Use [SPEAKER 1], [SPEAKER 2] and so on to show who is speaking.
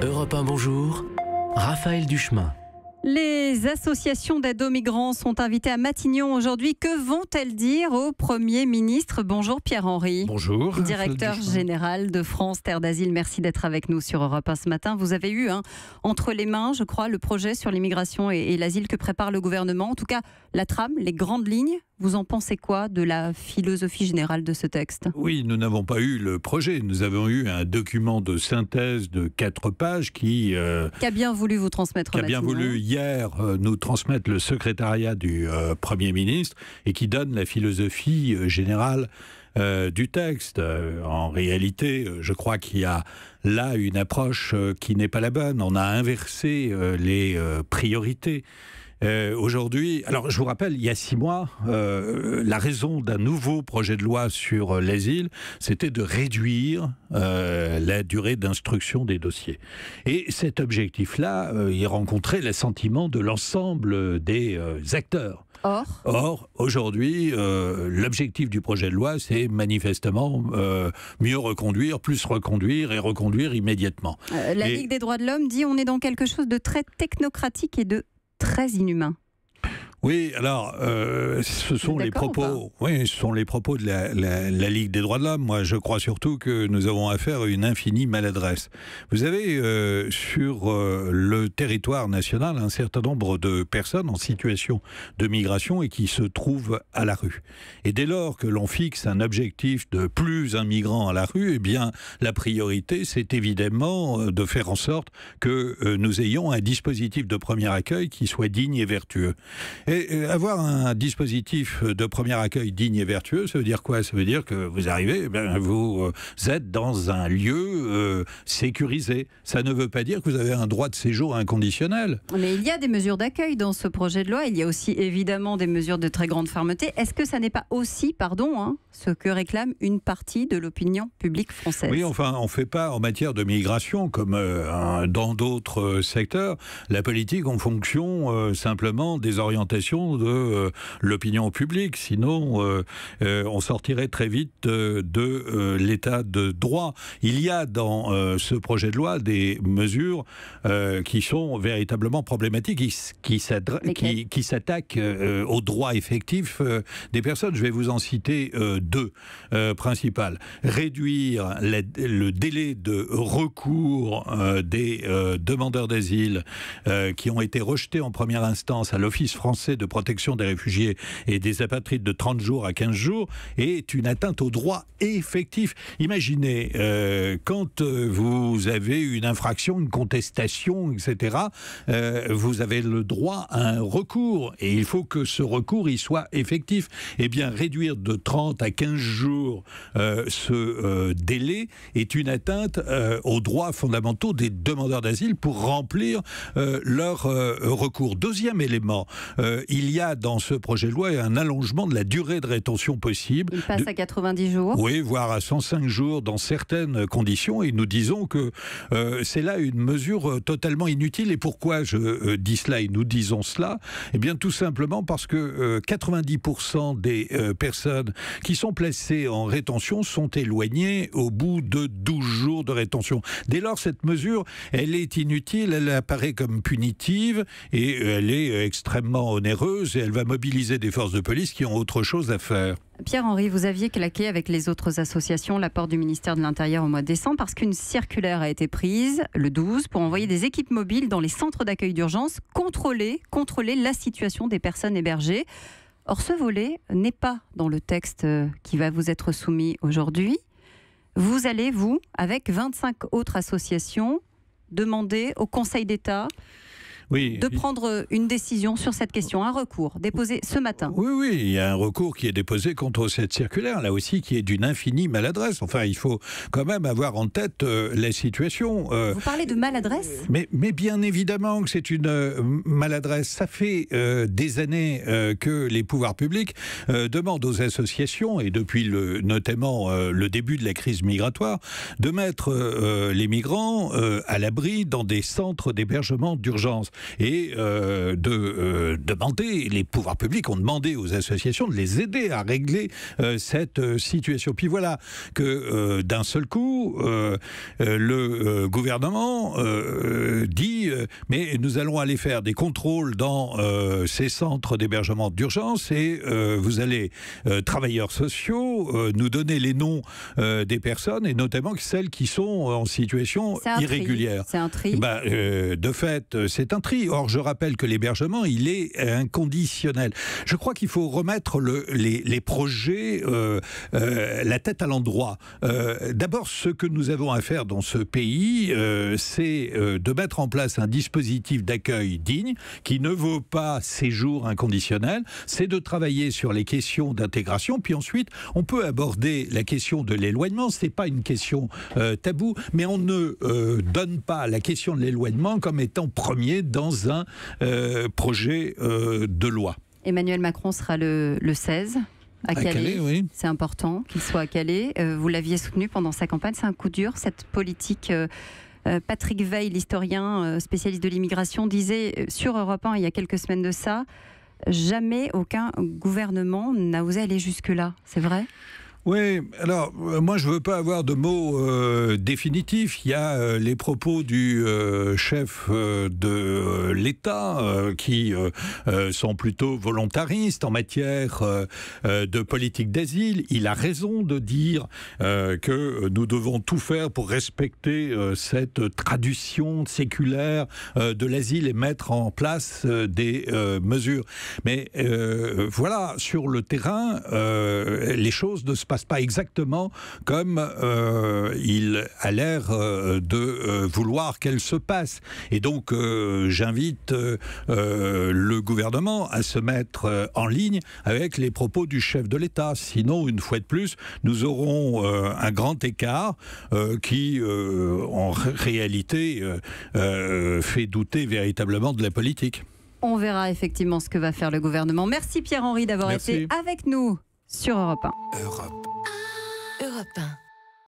[SPEAKER 1] Europe 1, bonjour. Raphaël Duchemin.
[SPEAKER 2] Les associations d'aide aux migrants sont invitées à Matignon aujourd'hui. Que vont-elles dire au Premier ministre? Bonjour Pierre-Henri.
[SPEAKER 3] Bonjour.
[SPEAKER 2] Directeur général de France Terre d'Asile. Merci d'être avec nous sur Europe 1 ce matin. Vous avez eu entre les mains, je crois, le projet sur l'immigration et l'asile que prépare le gouvernement. En tout cas, la trame, les grandes lignes. Vous en pensez quoi de la philosophie générale de ce texte?
[SPEAKER 3] Oui, nous n'avons pas eu le projet. Nous avons eu un document de synthèse de 4 pages qu'a
[SPEAKER 2] bien voulu vous transmettre
[SPEAKER 3] qu'a bien voulu hier nous transmettre le secrétariat du Premier ministre et qui donne la philosophie générale du texte. En réalité, je crois qu'il y a là une approche qui n'est pas la bonne. On a inversé les priorités. Aujourd'hui, alors je vous rappelle, il y a 6 mois, la raison d'un nouveau projet de loi sur l'asile, c'était de réduire la durée d'instruction des dossiers. Et cet objectif-là, il rencontrait l'assentiment de l'ensemble des acteurs. Or, aujourd'hui, l'objectif du projet de loi, c'est manifestement mieux reconduire, plus reconduire et reconduire immédiatement.
[SPEAKER 2] La Ligue des droits de l'homme dit on est dans quelque chose de très technocratique et de très inhumain.
[SPEAKER 3] Oui, alors, ce sont les propos. Oui, ce sont les propos de la Ligue des droits de l'homme. Moi, je crois surtout que nous avons affaire à une infinie maladresse. Vous avez sur le territoire national un certain nombre de personnes en situation de migration et qui se trouvent à la rue. Et dès lors que l'on fixe un objectif de plus un migrant à la rue, eh bien, la priorité, c'est évidemment de faire en sorte que nous ayons un dispositif de premier accueil qui soit digne et vertueux. Et avoir un dispositif de premier accueil digne et vertueux, ça veut dire quoi? Ça veut dire que vous arrivez, vous êtes dans un lieu sécurisé. Ça ne veut pas dire que vous avez un droit de séjour inconditionnel.
[SPEAKER 2] Mais il y a des mesures d'accueil dans ce projet de loi. Il y a aussi évidemment des mesures de très grande fermeté. Est-ce que ça n'est pas aussi, ce que réclame une partie de l'opinion publique française?
[SPEAKER 3] Oui, enfin, on ne fait pas en matière de migration comme dans d'autres secteurs la politique en fonction simplement des orientations de l'opinion publique. Sinon, on sortirait très vite de l'état de droit. Il y a dans ce projet de loi des mesures qui sont véritablement problématiques, qui s'attaquent aux droits effectifs des personnes. Je vais vous en citer 2 principales. Réduire le délai de recours des demandeurs d'asile qui ont été rejetés en première instance à l'Office français de protection des réfugiés et des apatrides de 30 jours à 15 jours est une atteinte aux droits effectifs. Imaginez, quand vous avez une infraction, une contestation, etc., vous avez le droit à un recours et il faut que ce recours il soit effectif. Eh bien, réduire de 30 à 15 jours ce délai est une atteinte aux droits fondamentaux des demandeurs d'asile pour remplir leur recours. Deuxième élément, il y a dans ce projet de loi un allongement de la durée de rétention possible.
[SPEAKER 2] Il passe à 90 jours.
[SPEAKER 3] Oui, voire à 105 jours dans certaines conditions. Et nous disons que c'est là une mesure totalement inutile. Et pourquoi je dis cela et nous disons cela? Eh bien, tout simplement parce que 90% des personnes qui sont placées en rétention sont éloignées au bout de 12 jours de rétention. Dès lors, cette mesure, elle est inutile, elle apparaît comme punitive et elle est extrêmement onéreuse et elle va mobiliser des forces de police qui ont autre chose à faire.
[SPEAKER 2] Pierre-Henri, vous aviez claqué avec les autres associations l'apport du ministère de l'Intérieur au mois de décembre parce qu'une circulaire a été prise le 12 pour envoyer des équipes mobiles dans les centres d'accueil d'urgence, contrôler la situation des personnes hébergées. Or, ce volet n'est pas dans le texte qui va vous être soumis aujourd'hui. Vous allez, avec 25 autres associations, demander au Conseil d'État de prendre une décision sur cette question, un recours déposé ce matin.
[SPEAKER 3] Oui, il y a un recours qui est déposé contre cette circulaire, là aussi, qui est d'une infinie maladresse. Enfin, il faut quand même avoir en tête la situation.
[SPEAKER 2] Vous parlez de maladresse ?
[SPEAKER 3] Mais bien évidemment que c'est une maladresse. Ça fait des années que les pouvoirs publics demandent aux associations, et depuis notamment le début de la crise migratoire, de mettre les migrants à l'abri dans des centres d'hébergement d'urgence. et de demander, les pouvoirs publics ont demandé aux associations de les aider à régler cette situation. Puis voilà que d'un seul coup, le gouvernement dit mais nous allons aller faire des contrôles dans ces centres d'hébergement d'urgence et vous allez, travailleurs sociaux, nous donner les noms des personnes et notamment celles qui sont en situation irrégulière.
[SPEAKER 2] C'est un tri.
[SPEAKER 3] De fait, c'est un tri. Or, je rappelle que l'hébergement, il est inconditionnel. Je crois qu'il faut remettre les projets la tête à l'endroit. D'abord, ce que nous avons à faire dans ce pays, c'est de mettre en place un dispositif d'accueil digne qui ne vaut pas séjour inconditionnel. C'est de travailler sur les questions d'intégration. Puis ensuite, on peut aborder la question de l'éloignement. Ce n'est pas une question tabou, mais on ne donne pas la question de l'éloignement comme étant premier dans un projet de loi.
[SPEAKER 2] Emmanuel Macron sera le 16 à Calais.
[SPEAKER 3] Oui.
[SPEAKER 2] C'est important qu'il soit à Calais. Vous l'aviez soutenu pendant sa campagne. C'est un coup dur, cette politique. Patrick Veil, l'historien spécialiste de l'immigration, disait sur Europe 1 il y a quelques semaines de ça, jamais aucun gouvernement n'a osé aller jusque-là. C'est vrai ?
[SPEAKER 3] Oui, alors moi je veux pas avoir de mots définitifs. Il y a les propos du chef de l'État qui sont plutôt volontaristes en matière de politique d'asile. Il a raison de dire que nous devons tout faire pour respecter cette tradition séculaire de l'asile et mettre en place des mesures. Mais voilà, sur le terrain, les choses ne se passe pas exactement comme il a l'air de vouloir qu'elles se passent. Et donc, j'invite le gouvernement à se mettre en ligne avec les propos du chef de l'État. Sinon, une fois de plus, nous aurons un grand écart qui, en réalité, fait douter véritablement de la politique.
[SPEAKER 2] On verra effectivement ce que va faire le gouvernement. Merci Pierre-Henri d'avoir été avec nous sur Europe 1.
[SPEAKER 4] Europe 1.